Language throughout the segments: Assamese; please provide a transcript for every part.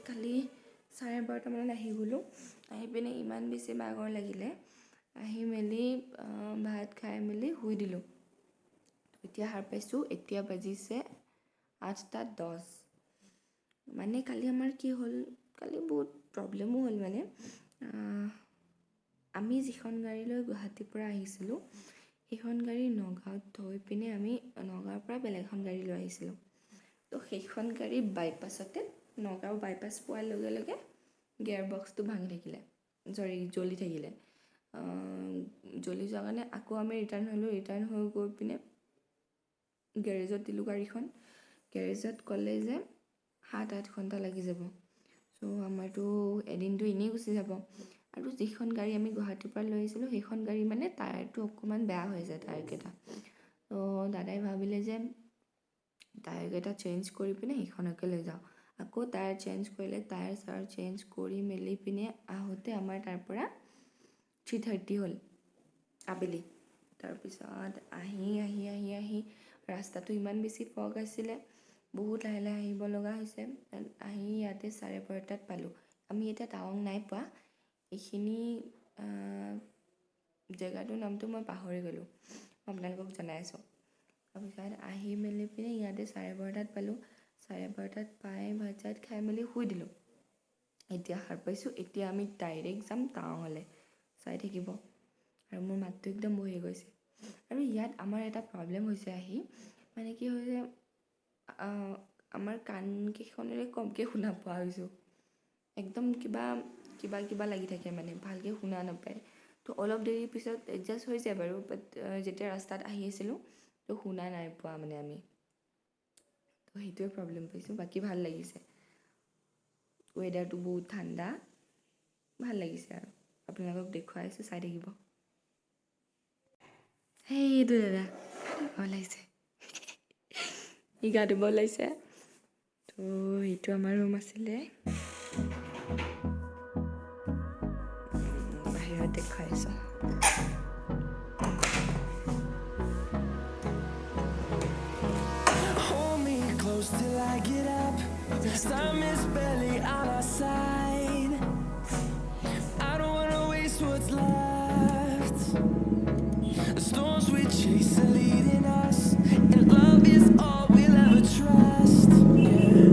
কালি 12:30 আহি গ'লোঁ। আহি পিনে ইমান বেছি ভাগৰ লাগিলে, আহি মেলি ভাত খাই মেলি শুই দিলোঁ। এতিয়া সাৰ পাইছোঁ, এতিয়া বাজিছে 8:10। মানে কালি আমাৰ কি হ'ল, কালি বহুত প্ৰব্লেমো হ'ল। মানে আমি যিখন গাড়ী লৈ গুৱাহাটীৰ পৰা আহিছিলোঁ, সেইখন গাড়ী নগাঁৱত থৈ পিনে আমি নগাঁৱৰ পৰা বেলেগ এখন গাড়ী লৈ আহিছিলোঁ। তো সেইখন গাড়ী বাইপাছতে, নগাঁও বাইপাছ পোৱাৰ লগে লগে গিয়াৰ বক্সটো ভাঙি থাকিলে, জ্বলি থাকিলে। জ্বলি যোৱাৰ কাৰণে আকৌ আমি ৰিটাৰ্ণ হ'লোঁ। ৰিটাৰ্ণ হৈ গৈ পিনে গেৰেজত দিলোঁ গাড়ীখন। গেৰেজত ক'লে যে 7-8 ঘণ্টা লাগি যাব। চ' আমাৰতো এদিনটো এনেই গুচি যাব। আৰু যিখন গাড়ী আমি গুৱাহাটীৰ পৰা লৈ আহিছিলোঁ, সেইখন গাড়ী মানে টায়াৰটো অকণমান বেয়া হৈ যায়, টায়াৰকেইটা। তো দাদাই ভাবিলে যে টায়াৰকেইটা চেঞ্জ কৰি পিনে সেইখনকে লৈ যাওঁ। আকৌ টায়াৰ চেঞ্জ কৰিলে, টায়াৰ চেঞ্জ কৰি মেলি পিনে আহোঁতে আমাৰ তাৰ পৰা 3:30 হ'ল আবেলি। তাৰপিছত আহি ৰাস্তাটো ইমান বেছি ফগ আছিলে, বহুত লাহে লাহে আহিব লগা হৈছে। আহি ইয়াতে 12:30 পালোঁ। আমি এতিয়া টাৱাং নাই পোৱা। এইখিনি জেগাটোৰ নামটো মই পাহৰি গ'লোঁ, আপোনালোকক জনাই আছোঁ। তাৰপিছত আহি মেলি পিনে ইয়াতে 12:30 পালোঁ। 12:30 পাই ভাত চাত খাই মেলি শুই দিলোঁ। এতিয়া সাৰ পাইছোঁ। এতিয়া আমি ডাইৰেক্ট যাম টাৱাঙলৈ, চাই থাকিব। আৰু মোৰ মাতটো একদম বহি গৈছে। আৰু ইয়াত আমাৰ এটা প্ৰব্লেম হৈছে আহি, মানে কি হৈছে, আমাৰ কাণকেইখনেৰে কমকৈ শুনা পোৱা হৈছোঁ। একদম কিবা লাগি থাকে, মানে ভালকৈ শুনা নাপায়। তো অলপ দেৰিৰ পিছত এডজাষ্ট হৈ যায় বাৰু, বাট যেতিয়া ৰাস্তাত আহি আছিলোঁ তো শুনা নাই পোৱা মানে আমি। তো সেইটোৱে প্ৰব্লেম পাইছোঁ। বাকী ভাল লাগিছে, ৱেডাৰটো বহুত ঠাণ্ডা, ভাল লাগিছে। আৰু আপোনালোকক দেখুৱাইছোঁ, চাই থাকিব। সেইটো দাদা ওলাইছে, সি গা ধুব ওলাইছে। তো সেইটো আমাৰ ৰুম আছিলে, বাহিৰত দেখুৱাইছোঁ। Till I get up, time is barely on our side. I don't wanna waste what's left. The storms we chase are leading us, and love is all we'll ever trust. Yeah.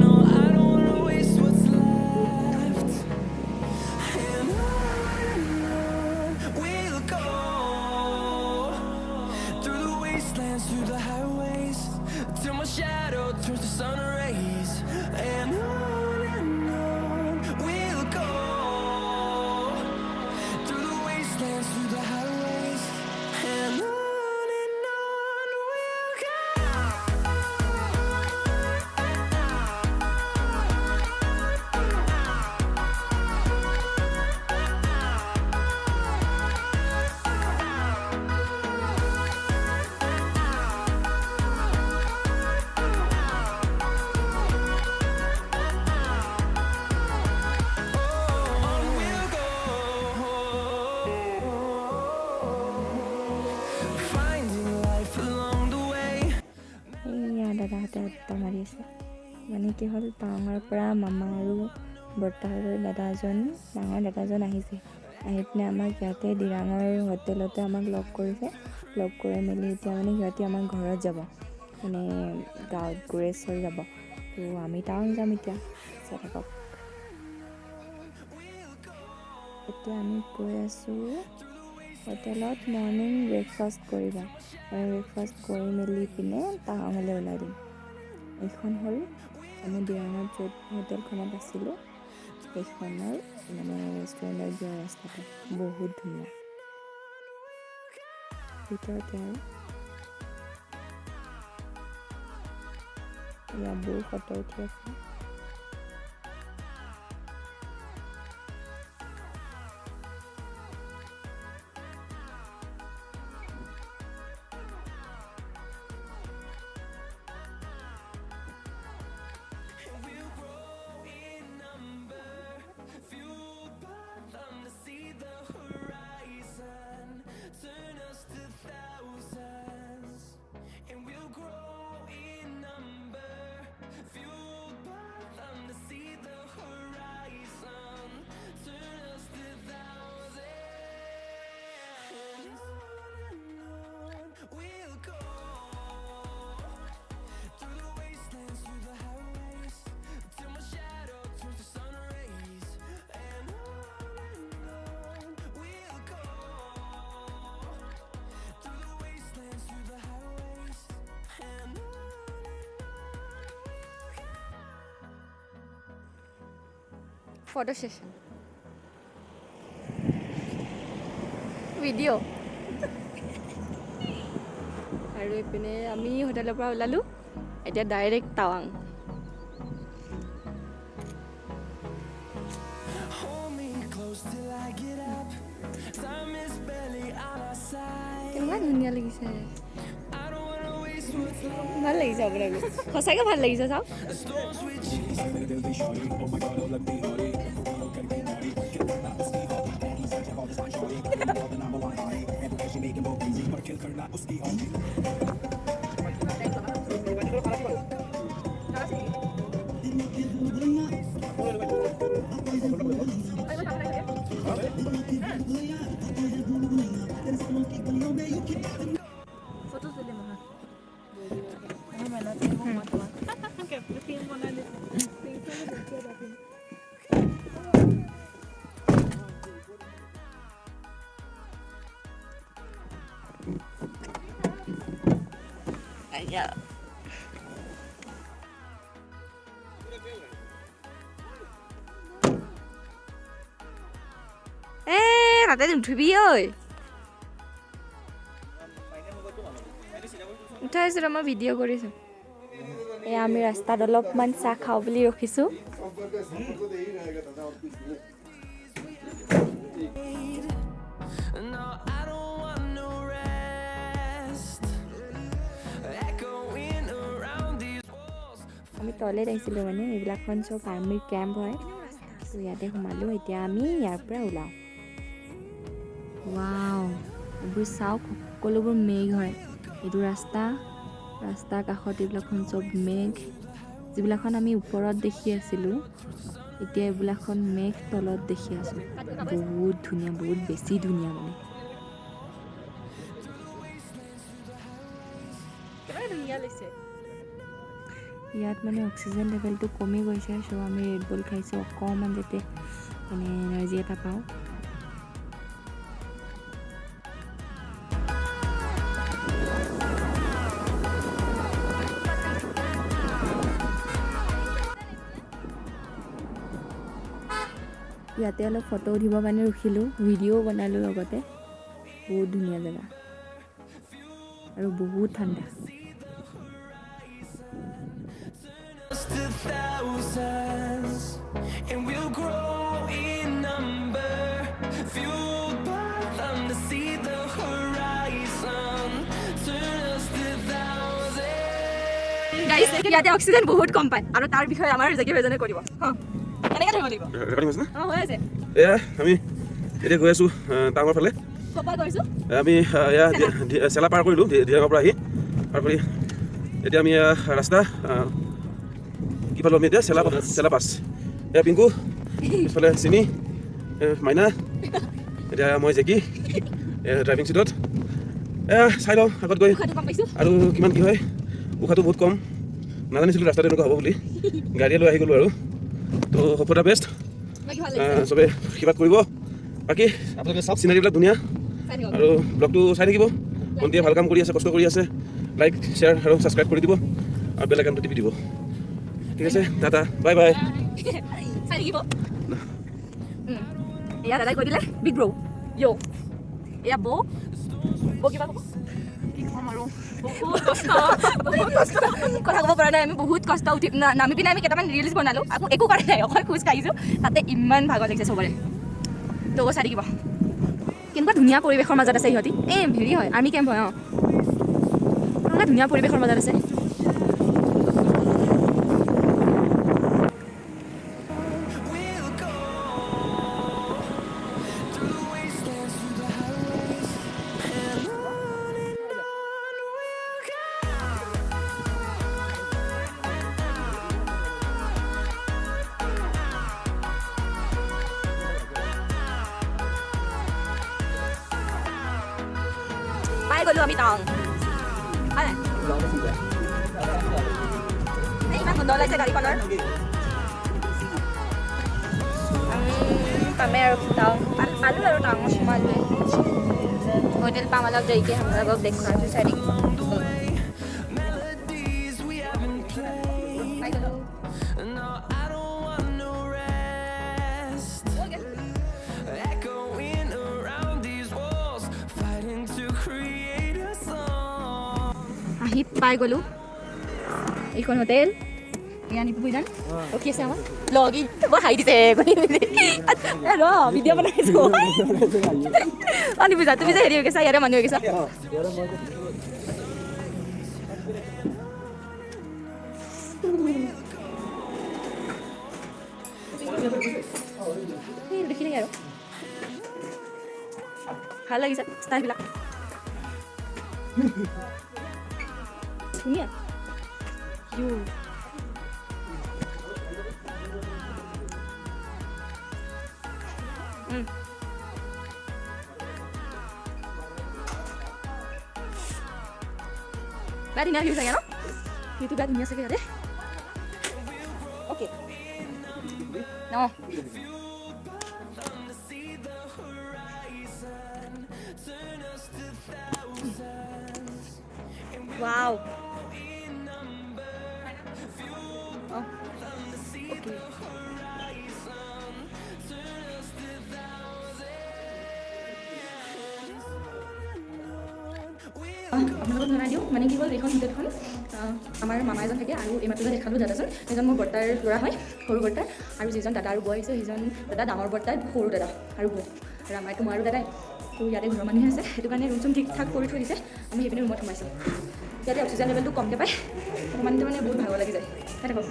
No, I don't wanna waste what's left. And on we'll go, through the wastelands, through the highways, till my shadow turns to sun rays. And on we'll go, through the wastelands, through the highways. And on we'll go. দাদাহঁতে আড্ডা মাৰি আছে। মানে কি হ'ল, টাৱাঙৰ পৰা মামা আৰু বৰ্তাহঁতৰ ডাঙৰ দাদাজন আহিছে। আহি পিনে আমাক ইয়াতে দিৰাঙৰ হোটেলতে আমাক লগ কৰিছে। লগ কৰি মেলি এতিয়া মানে সিহঁতে আমাৰ ঘৰত যাব, মানে গাঁৱত গুৰেশ্বৰ যাব। তো আমি টাৱাং যাম এতিয়া, চাই থাকক। এতিয়া আমি গৈ আছোঁ হোটেলত মৰ্ণিং ব্ৰেকফাষ্ট কৰিব। ব্ৰেকফাষ্ট কৰি মেলি পিনে টাৱাঙলৈ ওলাই দিম। এইখন হ'ল আমি দিৰাঙত য'ত হোটেলখনত আছিলোঁ, সেইখনৰ মানে ৰেষ্টুৰেণ্টত যোৱা ৰাস্তাটো। বহুত ধুনীয়া, ভিতৰতে আৰু ইয়াত বহু ফটো উঠি আছে। And we'll grow in number, fueled by photo session video' আৰু এইপিনে আমি হোটেলৰ পৰা ওলালোঁ এতিয়া ডাইৰেক্ট টাৱাং Hold me close till I get up. Time is barely on our side. কেনেকুৱা ধুনীয়া লাগিছে I don't wanna waste what's left. ভাল লাগিছে আপোনালোক সঁচাকৈ ভাল লাগিছে চাওক The storms we chase. তাতে নুঠিবি ঐ উঠাইছোঁ মই ভিডিঅ' কৰিছোঁ এয়া আমি ৰাস্তাত অলপমান চাহ খাওঁ বুলি ৰখিছোঁ No, I don't want no rest. Echoing around these walls. আমি টয়লেট আহিছিলোঁ মানে এইবিলাকখন চব আৰ্মিৰ কেম্প হয় তো ইয়াতে সোমালোঁ এতিয়া আমি ইয়াৰ পৰা ওলাওঁ ৱাও এইবোৰ চাওক সকলোবোৰ মেঘ হয় এইটো ৰাস্তাৰ কাষত এইবিলাকখন চব মেঘ যিবিলাকখন আমি ওপৰত দেখি আছিলোঁ এতিয়া এইবিলাকখন মেঘ তলত দেখি আছোঁ বহুত ধুনীয়া বহুত বেছি ধুনীয়া মানে ইয়াত মানে অক্সিজেন লেভেলটো কমি গৈছে চ' আমি ৰেড বুল খাইছোঁ অকণমান যাতে মানে এনাৰ্জি এটা পাওঁ ইয়াতে অলপ ফটো উঠিবৰ কাৰণে ৰখিলোঁ ভিডিঅ'ও বনালোঁ লগতে বহুত ধুনীয়া জেগা আৰু বহুত ঠাণ্ডা Just to thousands, and we'll grow in number. Fueled by them to see the horizon. Turn us to thousands. গাইছ ইয়াতে অক্সিজেন বহুত কম পায় আৰু তাৰ বিষয়ে আমাৰ জেগি ভেজনে কৰিব এনেকৈ ধৰিব লাগিব ৰেকৰ্ডিং হৈছে না হৈ আছে এয়া আমি এতিয়া গৈ আছোঁ টাঙৰ ফালে ক'পা গৈছোঁ আমি এয়া চেলা পাৰ কৰিলোঁ দিৰাঙৰ পৰা আহি পাৰ কৰি এতিয়া আমি ৰাস্তা কি পালোঁ আমি এতিয়া চেলা পাছ এয়া পিংকু পিছফালে চিমি মাইনা এতিয়া মই জেকি ড্ৰাইভিং চিটত এয়া চাই লওঁ আগত গৈ উশাহটো কম পাইছোঁ আৰু কিমান কি হয় উশাহটো বহুত কম নাজানিছিলোঁ ৰাস্তাটো এনেকুৱা হ'ব বুলি গাড়ীয়ে লৈ আহি গ'লোঁ আৰু তো হোপ ফৰ দ্য বেষ্ট বাকী ভাল লাগিছে চবে আশীৰ্বাদ কৰিব বাকী আপোনালোকে চব চিনাৰীবিলাক ধুনীয়া চাই দিয়ক আৰু ব্লগটো চাই থাকিব ভণ্টিয়ে ভাল কাম কৰি আছে কষ্ট কৰি আছে লাইক শ্বেয়াৰ আৰু ছাবস্ক্ৰাইব কৰি দিব আৰু বেল আইকনটো টিপি দিব ঠিক আছে টাটা বাই বাই চাই থাকিব এয়া দাদাই কৈ দিলে বিগ ব্ৰ' য়' এয়া বৌ কিবা ক'ব কি ক'ম আৰু বহুত কষ্ট কথা ক'ব পৰা নাই আমি বহুত কষ্ট উঠি নামি পিনে আমি কেইটামান ৰিলছ বনালোঁ আকৌ একো কৰা নাই অকল খোজ কাঢ়িছোঁ তাতে ইমান ভাগৰ লাগিছে চবৰে তো চাই থাকিব কেনেকুৱা ধুনীয়া পৰিৱেশৰ মাজত আছে সিহঁতি এই হেৰি হয় আৰ্মি কেম্প হয় কেনেকুৱা ধুনীয়া পৰিৱেশৰ মাজত আছে We'll go through the wastelands, through the highways, and on we'll go. পাই গ'লোঁ আমি টাউন হয় ইমান সুন্দৰ লাগিছে গাড়ীখনৰ পামে আৰু টাউন পালোঁ আৰু টাউনত সোমালোৱে হোটেল পাম অলপ দেৰিকৈ আপোনালোকক দেখুৱাইছোঁ চাই Melodies we haven't played. পাই গ'লোঁ No, I don't want no rest. আহি পাই গ'লোঁ এইখন হোটেল এয়া নিপুজান ৰখি আছে আমাৰ লগি বৰ হাঁহি দিছে ৰ ভিডিঅ' বনাইছোঁ অঁ নিপুজা তুমি যে হেৰি হৈ গৈছা ইয়াৰে মানুহ হৈ গৈছা দেখি আৰু ভাল লাগিছে ষ্টাইলবিলাক ধুনীয়া বেয়া ধুনীয়া ভিউ চাগে ন ভিউটো বেয়া ধুনীয়া চাগে ইয়াতে অ'কে ন Wow. Oh. Okay. আপোনালোকক জনাই দিওঁ মানে কি হ'ল এইখন হোটেলখন আমাৰ মামা এজন থাকে আৰু এইমাত্ৰ যে দেখালোঁ দাদাজন সেইজন মোৰ বৰ্তাৰ ল'ৰা হয় সৰু বৰ্তাৰ আৰু যিজন দাদা আৰু বৌ আহিছে সেইজন দাদা ডাঙৰ বৰ্তাৰ সৰু দাদা আৰু বৌ আৰু আমাৰতো মই আৰু দাদাই তো ইয়াতে ঘৰৰ মানুহে আছে সেইটো কাৰণে ৰুম চুম ঠিক ঠাক কৰি থৈ দিছে আমি সেইপিনে ৰুমত সোমাইছোঁ ইয়াতে অক্সিজেন লেভেলটো কমকৈ পায় অকণমানটো মানে বহুত ভাগৰ লাগি যায় তাতে কওক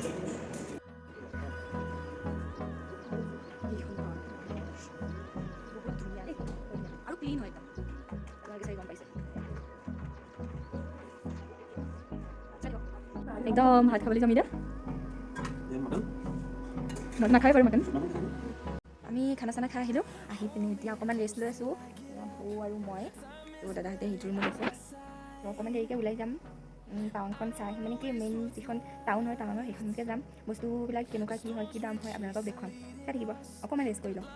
বহুত ধুনীয়া দেই আৰু ক্লিন হয় একদম আপোনালোকে চাই গম পাইছে একদম ভাত খাবলৈ যাম এতিয়া নাখাই বাৰু মটন আমি খানা চানা খাই আহিলোঁ আহি পিনে এতিয়া অকণমান ৰেষ্ট লৈ আছোঁ বৌ আৰু মই তো দাদাহঁতে সিটো ৰুমত আছে তো অকণমান দেৰিকৈ ওলাই যাম টাউনখন চাই মানে কি মেইন যিখন টাউন হয় টাউনৰ সেইখনকৈ যাম বস্তুবিলাক কেনেকুৱা কি হয় কি দাম হয় আপোনালোকক দেখুৱাম চাই থাকিব অকণমান ৰেষ্ট কৰি লওঁ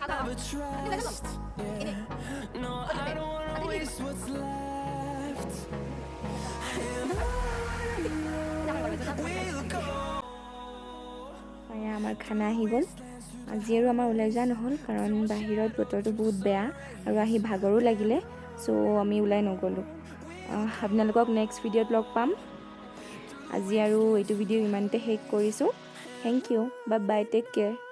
Never trust. Yeah. No, I don't wanna waste what's left. আমাৰ খানা আহি গ'ল আজি আৰু আমাৰ ওলাই যোৱা নহ'ল কাৰণ বাহিৰত বতৰটো বহুত বেয়া আৰু আহি ভাগৰো লাগিলে চ' আমি ওলাই নগ'লোঁ আপোনালোকক নেক্সট ভিডিঅ'ত লগ পাম আজি আৰু এইটো ভিডিঅ' ইমানতে শেষ কৰিছোঁ thank you bye bye take care